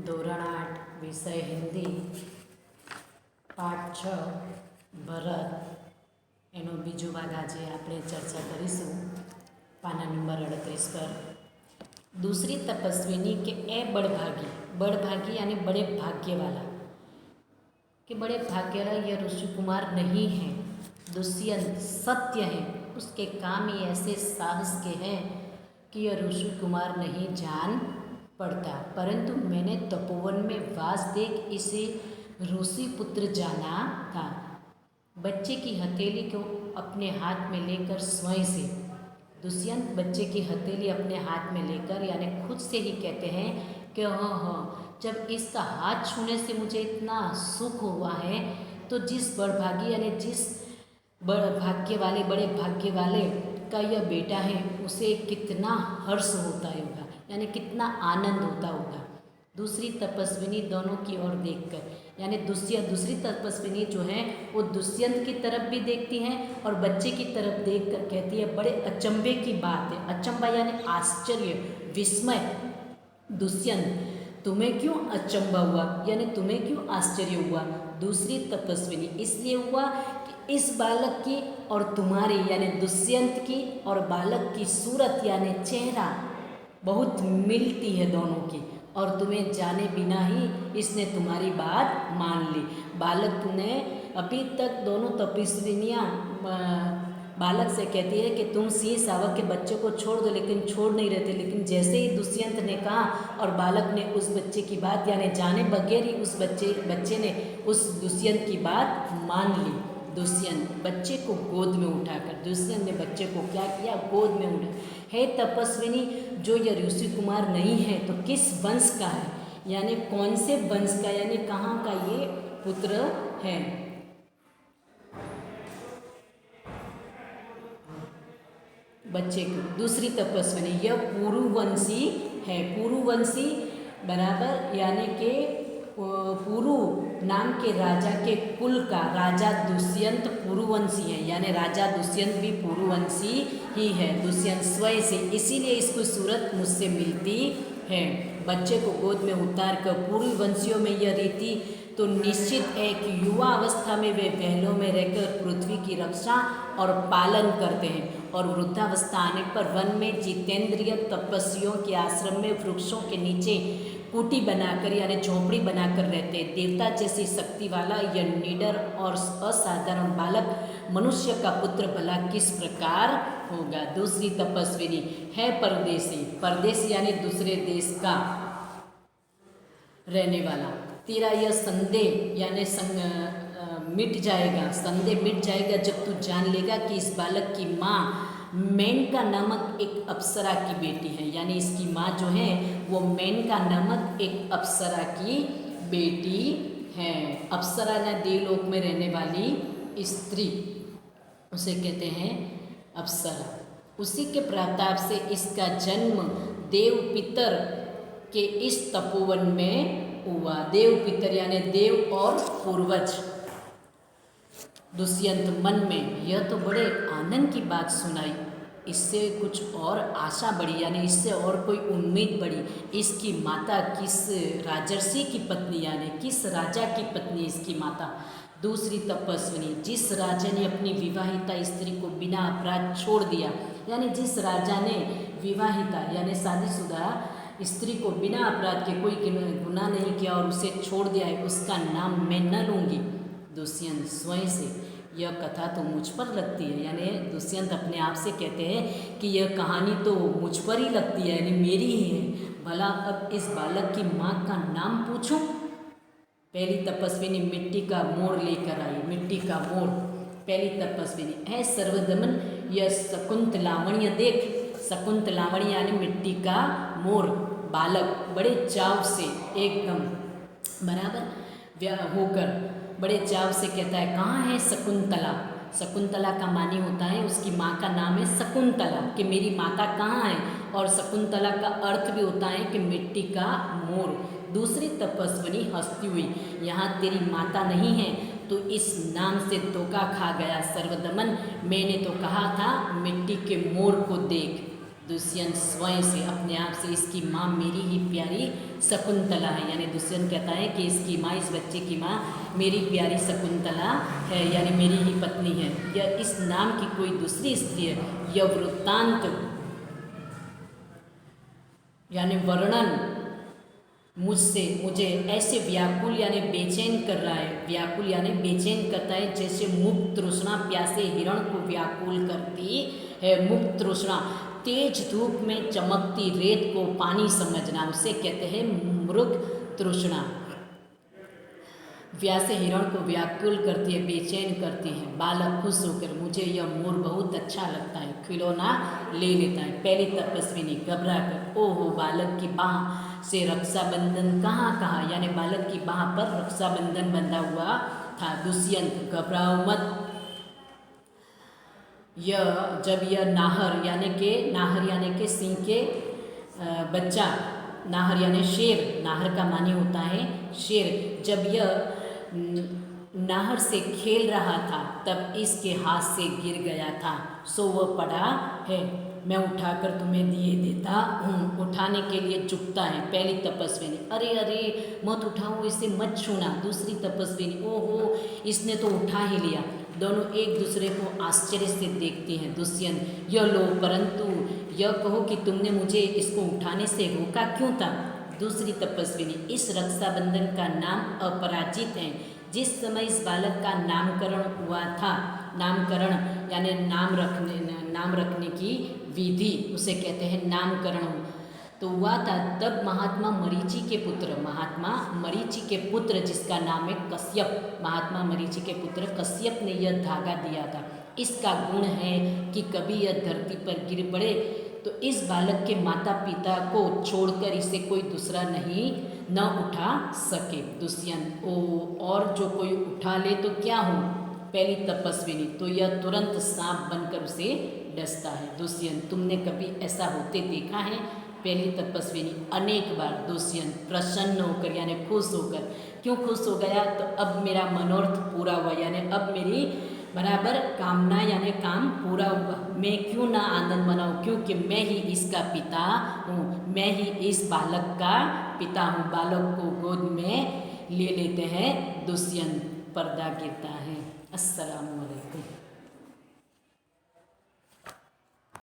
ધોરણ 8 વિષય હિન્દી પાઠ 6 ભરત એનો બીજો ભાગ આજે આપણે ચર્ચા કરીશું પાના નંબર 38 पर। दूसरी तपस्विनी के ए बड़भागी यानी बड़े भाग्य वाला कि बड़े भाग्य वाला यह ऋषि कुमार नहीं है, दुष्यंत सत्य है, उसके काम ही ऐसे साहस के हैं कि यह ऋषि कुमार नहीं जान पड़ता, परंतु मैंने तपोवन में वास देख इसे ऋषि पुत्र जाना था। बच्चे की हथेली को अपने हाथ में लेकर स्वयं से दुष्यंत बच्चे की हथेली अपने हाथ में लेकर यानी खुद से ही कहते हैं कि हाँ, जब इसका हाथ छूने से मुझे इतना सुख हुआ है तो जिस बड़भागी यानी जिस बड़े भाग्य वाले का यह बेटा है उसे कितना हर्ष होता होगा यानी कितना आनंद होता होगा। दूसरी तपस्विनी दोनों की ओर देखकर यानी दूसरी तपस्विनी जो है वो दुष्यंत की तरफ भी देखती हैं और बच्चे की तरफ देखकर कहती है बड़े अचंभे की बात है। अचंभा यानी आश्चर्य, विस्मय। दुष्यंत तुम्हें क्यों अचंभा हुआ यानी तुम्हें क्यों आश्चर्य हुआ? दूसरी तपस्विनी इसलिए हुआ कि इस बालक की और तुम्हारी यानी दुष्यंत की और बालक की सूरत यानी चेहरा बहुत मिलती है दोनों की, और तुम्हें जाने बिना ही इसने तुम्हारी बात मान ली। बालक तूने अभी तक दोनों तपस्विनियाँ बालक से कहती है कि तुम सिंह शावक के बच्चे को छोड़ दो, लेकिन छोड़ नहीं रहते। लेकिन जैसे ही दुष्यंत ने कहा और बालक ने उस बच्चे की बात यानी जाने बगैर ही उस बच्चे ने उस दुष्यंत की बात मान ली। दुष्यंत बच्चे को गोद में उठाकर दुष्यंत ने बच्चे को क्या किया? गोद में उठा। हे तपस्विनी, जो यह ऋषि कुमार नहीं है तो किस वंश का है यानी कौन से वंश का यानी कहाँ का ये पुत्र है? बच्चे को दूसरी तपस्विनी यह पुरुवंशी है। पुरुवंशी बराबर यानी कि पुरु नाम के राजा के कुल का राजा दुष्यंत पुरुवंशी है यानी राजा दुष्यंत भी पुरुवंशी ही है, दुष्यंत स्वयं से, इसीलिए इसको सूरत मुझसे मिलती है। बच्चे को गोद में उतार कर पुरुवंशियों में यह रीति तो निश्चित है कि युवा अवस्था में वे महलों में रहकर पृथ्वी की रक्षा और पालन करते हैं और वृद्धावस्था आने पर वन में जितेंद्रिय तपस्वियों के आश्रम में वृक्षों के नीचे कुटी बनाकर यानी झोपड़ी बनाकर रहते हैं। देवता जैसी शक्ति वाला यह निडर और असाधारण बालक मनुष्य का पुत्र भला किस प्रकार होगा? दूसरी तपस्विनी है परदेसी यानी दूसरे देश का रहने वाला। तेरा यह संदेह यानी मिट जाएगा जब तू जान लेगा कि इस बालक की माँ मेनका नामक एक अप्सरा की बेटी है यानी इसकी माँ जो है वो मेनका नामक एक अप्सरा की बेटी है। अप्सरा ने देवलोक में रहने वाली स्त्री उसे कहते हैं अप्सरा। उसी के प्रताप से इसका जन्म देव पितर के इस तपोवन में हुआ। देव पितर यानी देव और पूर्वज। दुष्यंत मन में यह तो बड़े आनंद की बात सुनाई, इससे कुछ और आशा बढ़ी यानी इससे और कोई उम्मीद बढ़ी। इसकी माता किस राजर्षि की पत्नी यानी किस राजा की पत्नी इसकी माता? दूसरी तपस्विनी जिस राजा ने अपनी विवाहिता स्त्री को बिना अपराध छोड़ दिया यानी जिस राजा ने विवाहिता यानी शादीशुदा स्त्री को बिना अपराध के कोई गुनाह नहीं किया और उसे छोड़ दिया है उसका नाम मैं न लूँगी। दुष्यंत स्वयं से यह कथा तो मुझ पर लगती है यानी दुष्यंत अपने आप से कहते हैं कि यह कहानी तो मुझ पर ही लगती है यानी मेरी ही है। भला अब इस बालक की माँ का नाम पूछूं? पहली तपस्विनी मिट्टी का मोर लेकर आई। मिट्टी का मोर। पहली तपस्विनी है सर्वदमन यह शकुंतलावण्य देख। शकुंतलावण्य यानी मिट्टी का मोर। बालक बड़े चाव से एकदम बराबर होकर बड़े चाव से कहता है कहाँ है शकुंतला? शकुंतला का मानी होता है उसकी माँ का नाम है शकुंतला कि मेरी माता कहाँ है, और शकुंतला का अर्थ भी होता है कि मिट्टी का मोर। दूसरी तपस्विनी हंसती हुई यहाँ तेरी माता नहीं है तो इस नाम से धोखा खा गया सर्वदमन। मैंने तो कहा था मिट्टी के मोर को देख। दुष्यंत स्वयं से अपने आप से इसकी माँ मेरी ही प्यारी शकुंतला है, यानी दुष्यंत कहता है कि इसकी माँ, इस बच्चे की माँ मेरी प्यारी शकुंतला है, यानी मेरी ही पत्नी है। यह इस नाम की कोई दूसरी स्त्री है। यह वृत्तांत यानी वर्णन मुझे ऐसे व्याकुल यानी बेचैन कर रहा है। व्याकुल यानी बेचैन करता है, जैसे मुक्त तृष्णा प्यासे हिरण को व्याकुल करती है। मुक्त तृष्णा तेज धूप में चमकती रेत को पानी समझना, उसे कहते हैं मृग तृष्णा। व्यासे हिरण को व्याकुल करती है, बेचैन करती है। बालक खुश होकर मुझे यह मोर बहुत अच्छा लगता है, खिलौना ले लेता है। पहली तपस्विनी घबरा कर, ओहो बालक की बाह से रक्षाबंधन कहाँ, यानी बालक की बाह पर रक्षाबंधन बंधा हुआ था। दुष्यंत घबराओ मत, यह नाहर यानी के सिंह के बच्चा, नाहर यानी शेर, नाहर का मानी होता है शेर, जब यह नाहर से खेल रहा था तब इसके हाथ से गिर गया था, सो वह पड़ा है। मैं उठाकर तुम्हें दिए देता हूँ। उठाने के लिए झुकता है। पहली तपस्विनी, अरे अरे मत उठाओ, इसे मत छूना। दूसरी तपस्विनी, ओहो इसने तो उठा ही लिया। दोनों एक दूसरे को आश्चर्य से देखते हैं। दुष्यंत, यह लो, परंतु यह कहो कि तुमने मुझे इसको उठाने से रोका क्यों था। दूसरी तपस्विनी, इस रक्षाबंधन का नाम अपराजित है। जिस समय इस बालक का नामकरण हुआ था, नामकरण यानी नाम रखने की विधि, उसे कहते हैं नामकरण, तो हुआ था, तब महात्मा मरीचि के पुत्र जिसका नाम है कश्यप, महात्मा मरीचि के पुत्र कश्यप ने यह धागा दिया था। इसका गुण है कि कभी यह धरती पर गिर पड़े तो इस बालक के माता पिता को छोड़कर इसे कोई दूसरा न उठा सके। दुष्यंत, ओ और जो कोई उठा ले तो क्या हो। पहली तपस्विनी, तो यह तुरंत सांप बनकर उसे डसता है। दुष्यंत, तुमने कभी ऐसा होते देखा है। पहली तपस्विनी, अनेक बार। दुष्यंत प्रसन्न होकर यानी खुश होकर, क्यों खुश हो गया, तो अब मेरा मनोरथ पूरा हुआ, यानी अब मेरी बराबर कामना यानी काम पूरा हुआ। मैं क्यों ना आनंद मनाऊँ, क्योंकि मैं ही इसका पिता हूँ, मैं ही इस बालक का पिता हूँ। बालक को गोद में ले लेते हैं दुष्यंत, पर्दा गिरता है। अस्सलामु अलैकुम।